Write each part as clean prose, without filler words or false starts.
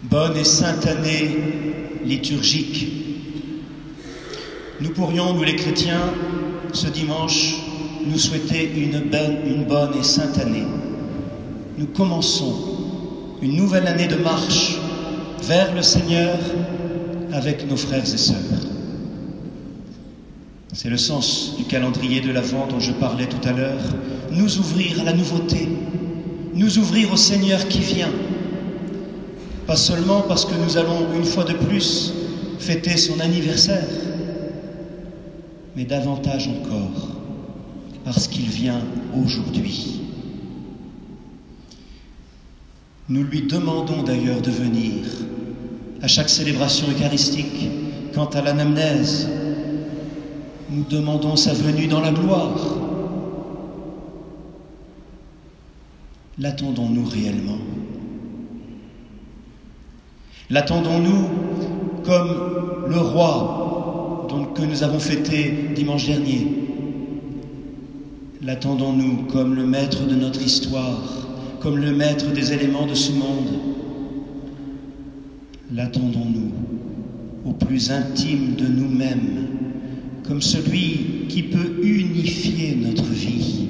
Bonne et sainte année liturgique. Nous pourrions, nous les chrétiens, ce dimanche, nous souhaiter une bonne et sainte année. Nous commençons une nouvelle année de marche vers le Seigneur avec nos frères et sœurs. C'est le sens du calendrier de l'Avent dont je parlais tout à l'heure. Nous ouvrir à la nouveauté, nous ouvrir au Seigneur qui vient. Pas seulement parce que nous allons une fois de plus fêter son anniversaire, mais davantage encore parce qu'il vient aujourd'hui. Nous lui demandons d'ailleurs de venir à chaque célébration eucharistique. Quant à l'anamnèse, nous demandons sa venue dans la gloire. L'attendons-nous réellement ? L'attendons-nous comme le roi que nous avons fêté dimanche dernier? L'attendons-nous comme le maître de notre histoire, comme le maître des éléments de ce monde? L'attendons-nous au plus intime de nous-mêmes, comme celui qui peut unifier notre vie,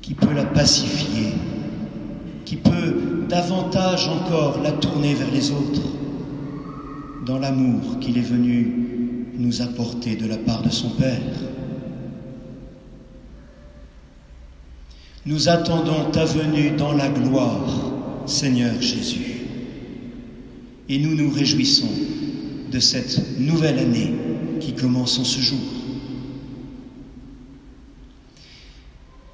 qui peut la pacifier, qui peut davantage encore la tourner vers les autres, dans l'amour qu'il est venu nous apporter de la part de son Père. Nous attendons ta venue dans la gloire, Seigneur Jésus. Et nous nous réjouissons de cette nouvelle année qui commence en ce jour.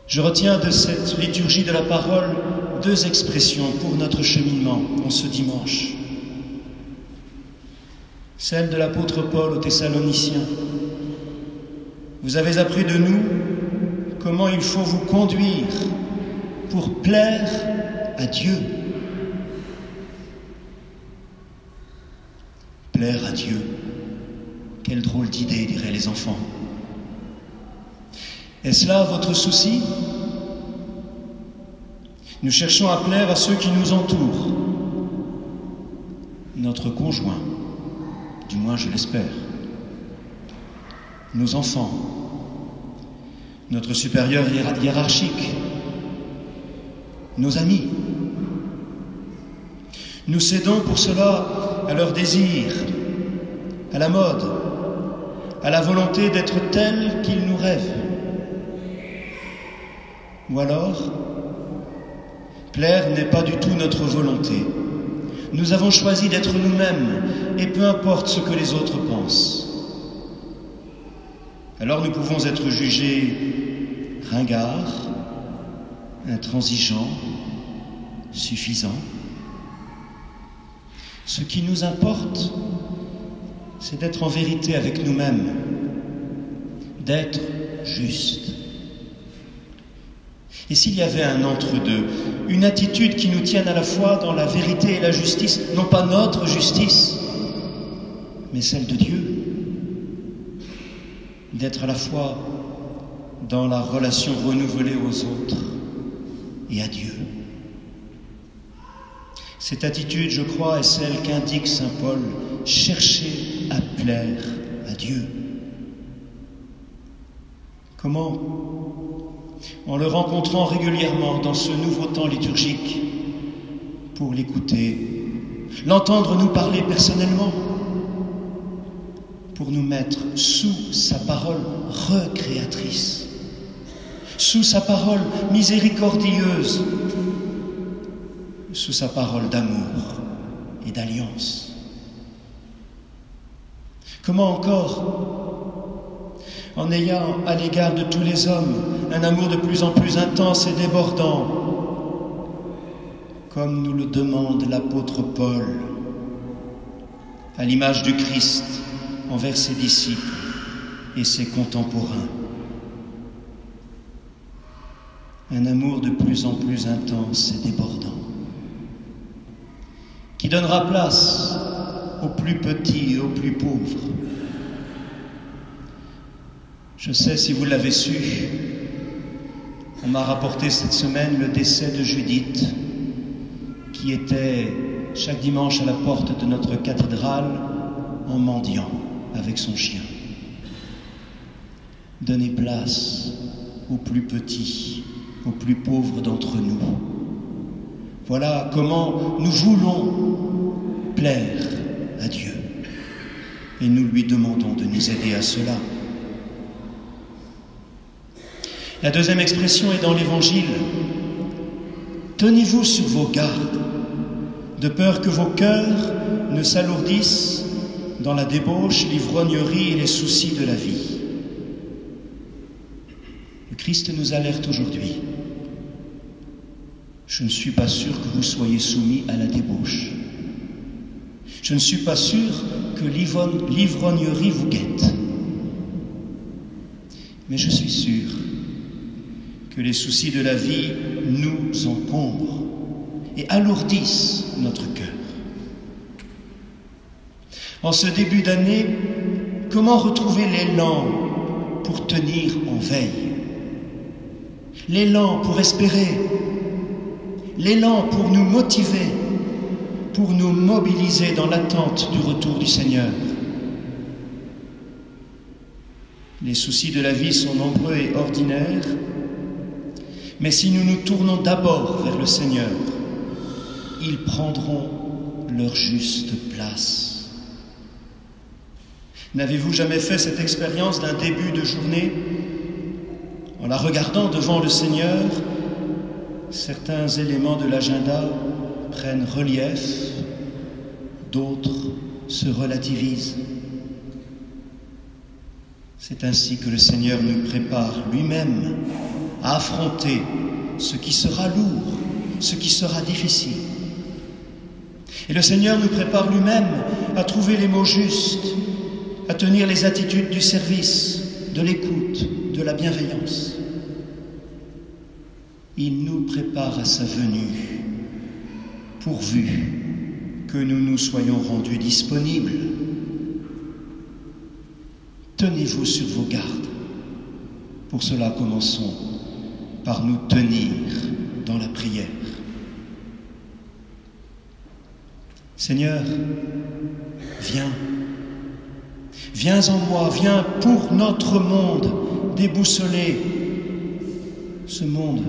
Je retiens de cette liturgie de la parole deux expressions pour notre cheminement en ce dimanche. Celle de l'apôtre Paul aux Thessaloniciens. Vous avez appris de nous comment il faut vous conduire pour plaire à Dieu. Plaire à Dieu, quelle drôle d'idée, diraient les enfants. Est-ce là votre souci ? Nous cherchons à plaire à ceux qui nous entourent. Notre conjoint, du moins je l'espère. Nos enfants, notre supérieur hiérarchique, nos amis. Nous cédons pour cela à leurs désirs, à la mode, à la volonté d'être tels qu'ils nous rêvent. Ou alors, plaire n'est pas du tout notre volonté. Nous avons choisi d'être nous-mêmes, et peu importe ce que les autres pensent. Alors nous pouvons être jugés ringards, intransigeants, suffisants. Ce qui nous importe, c'est d'être en vérité avec nous-mêmes, d'être juste. Et s'il y avait un entre-deux, une attitude qui nous tienne à la fois dans la vérité et la justice, non pas notre justice, mais celle de Dieu, d'être à la fois dans la relation renouvelée aux autres et à Dieu. Cette attitude, je crois, est celle qu'indique saint Paul, chercher à plaire à Dieu. Comment ? En le rencontrant régulièrement dans ce nouveau temps liturgique, pour l'écouter, l'entendre nous parler personnellement, pour nous mettre sous sa parole recréatrice, sous sa parole miséricordieuse, sous sa parole d'amour et d'alliance. Comment encore, en ayant à l'égard de tous les hommes un amour de plus en plus intense et débordant, comme nous le demande l'apôtre Paul, à l'image du Christ envers ses disciples et ses contemporains. Un amour de plus en plus intense et débordant, qui donnera place aux plus petits et aux plus pauvres. Je sais, si vous l'avez su, on m'a rapporté cette semaine le décès de Judith, qui était chaque dimanche à la porte de notre cathédrale en mendiant avec son chien. Donnez place aux plus petits, aux plus pauvres d'entre nous. Voilà comment nous voulons plaire à Dieu. Et nous lui demandons de nous aider à cela. La deuxième expression est dans l'Évangile. Tenez-vous sur vos gardes, de peur que vos cœurs ne s'alourdissent dans la débauche, l'ivrognerie et les soucis de la vie. Le Christ nous alerte aujourd'hui. Je ne suis pas sûr que vous soyez soumis à la débauche. Je ne suis pas sûr que l'ivrognerie vous guette. Mais je suis sûr que les soucis de la vie nous encombrent et alourdissent notre cœur. En ce début d'année, comment retrouver l'élan pour tenir en veille? L'élan pour espérer, l'élan pour nous motiver, pour nous mobiliser dans l'attente du retour du Seigneur. Les soucis de la vie sont nombreux et ordinaires, mais si nous nous tournons d'abord vers le Seigneur, ils prendront leur juste place. N'avez-vous jamais fait cette expérience d'un début de journée? En la regardant devant le Seigneur, certains éléments de l'agenda prennent relief, d'autres se relativisent. C'est ainsi que le Seigneur nous prépare lui-même à affronter ce qui sera lourd, ce qui sera difficile. Et le Seigneur nous prépare lui-même à trouver les mots justes, à tenir les attitudes du service, de l'écoute, de la bienveillance. Il nous prépare à sa venue, pourvu que nous nous soyons rendus disponibles. Tenez-vous sur vos gardes. Pour cela, commençons par nous tenir dans la prière. Seigneur, viens. Viens en moi, viens pour notre monde déboussoler ce monde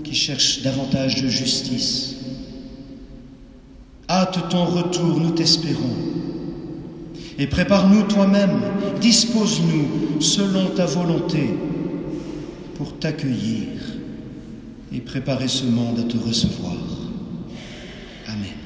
qui cherche davantage de justice. Hâte ton retour, nous t'espérons. Et prépare-nous toi-même, dispose-nous selon ta volonté pour t'accueillir et préparer ce monde à te recevoir. Amen.